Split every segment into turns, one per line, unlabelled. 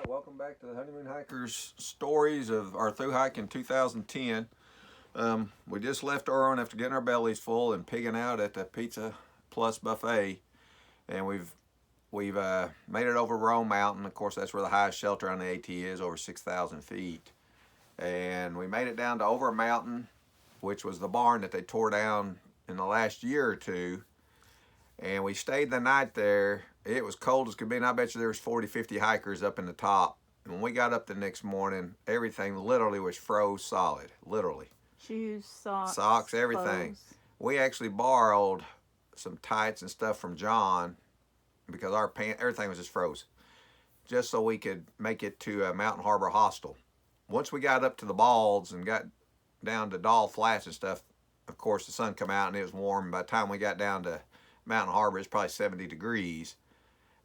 welcome back to the Honeymoon Hikers stories of our through hike in 2010. We just left Irwin after getting our bellies full and pigging out at the Pizza Plus buffet, and we've made it over Rome Mountain. Of course, that's where the highest shelter on the AT is, over 6,000 feet. And we made it down to Over Mountain, which was the barn that they tore down in the last year or two. And we stayed the night there. It was cold as could be, and I bet you there was 40, 50 hikers up in the top. And when we got up the next morning, everything literally was froze solid, literally.
Shoes,
socks, everything.
Clothes.
We actually borrowed some tights and stuff from John because our pants, everything was just froze, just so we could make it to Mountain Harbor Hostel. Once we got up to the Balds and got down to Doll Flats and stuff, of course the sun come out and it was warm. By the time we got down to Mountain Harbor, it's probably 70 degrees.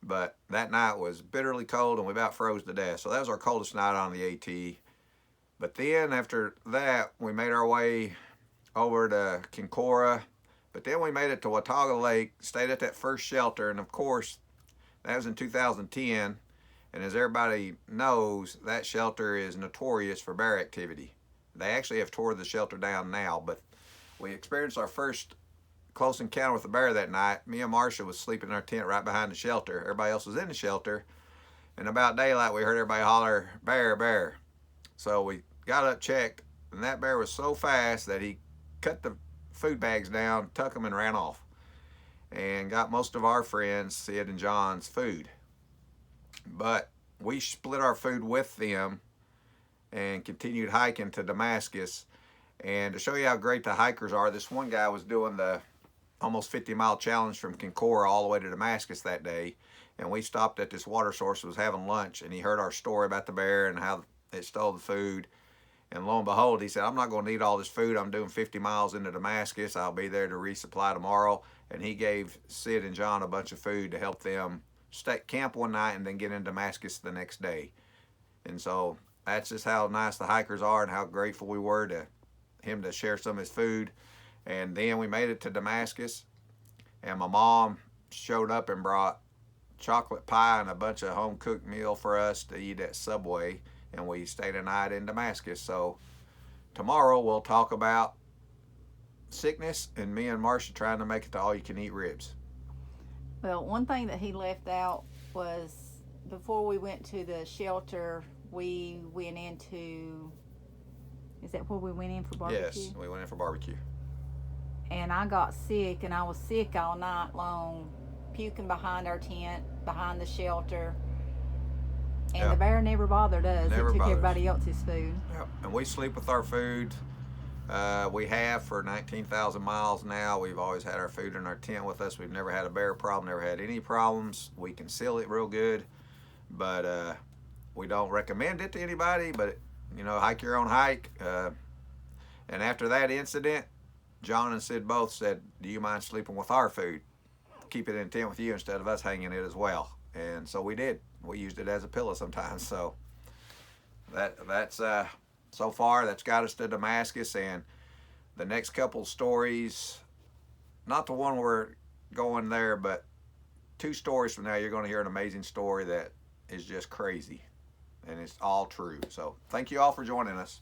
But that night was bitterly cold and we about froze to death. So that was our coldest night on the AT. But then after that, we made our way over to Kincora. But then we made it to Watauga Lake, stayed at that first shelter. And of course, that was in 2010. And as everybody knows, that shelter is notorious for bear activity. They actually have tore the shelter down now, but we experienced our first close encounter with a bear that night. Me and Marcia was sleeping in our tent right behind the shelter. Everybody else was in the shelter. And about daylight, we heard everybody holler, "Bear, bear." So we got up, checked, and that bear was so fast that he cut the food bags down, tucked them, and ran off. And got most of our friends, Sid and John's, food. But we split our food with them and continued hiking to Damascus. And to show you how great the hikers are, this one guy was doing the almost 50-mile challenge from Kincora all the way to Damascus that day. And we stopped at this water source, was having lunch, and he heard our story about the bear and how it stole the food. And lo and behold, he said, "I'm not going to eat all this food. I'm doing 50 miles into Damascus. I'll be there to resupply tomorrow." And he gave Sid and John a bunch of food to help them camp one night and then get in Damascus the next day. And so that's just how nice the hikers are and how grateful we were to him to share some of his food. And then we made it to Damascus, and my mom showed up and brought chocolate pie and a bunch of home-cooked meal for us to eat at Subway, and we stayed a night in Damascus. So tomorrow we'll talk about sickness and me and Marcia trying to make it to all-you-can-eat ribs.
Well, one thing that he left out was before we went to the shelter, we went into, is that where we went in for barbecue?
Yes, we went in for barbecue.
And I got sick, and I was sick all night long, puking behind our tent, behind the shelter. And the bear never bothered us.
Never
it took
bothers.
everybody else's food.
Yep. And we sleep with our food. We have for 19,000 miles now. We've always had our food in our tent with us. We've never had a bear problem, never had any problems. We conceal it real good, but we don't recommend it to anybody. But, you know, hike your own hike. And after that incident, John and Sid both said, "Do you mind sleeping with our food? Keep it in tent with you instead of us hanging it as well." And so we did. We used it as a pillow sometimes. So that's so far that's got us to Damascus. And the next couple stories, not the one we're going there, but 2 stories from now, you're going to hear an amazing story that is just crazy, and it's all true. So thank you all for joining us.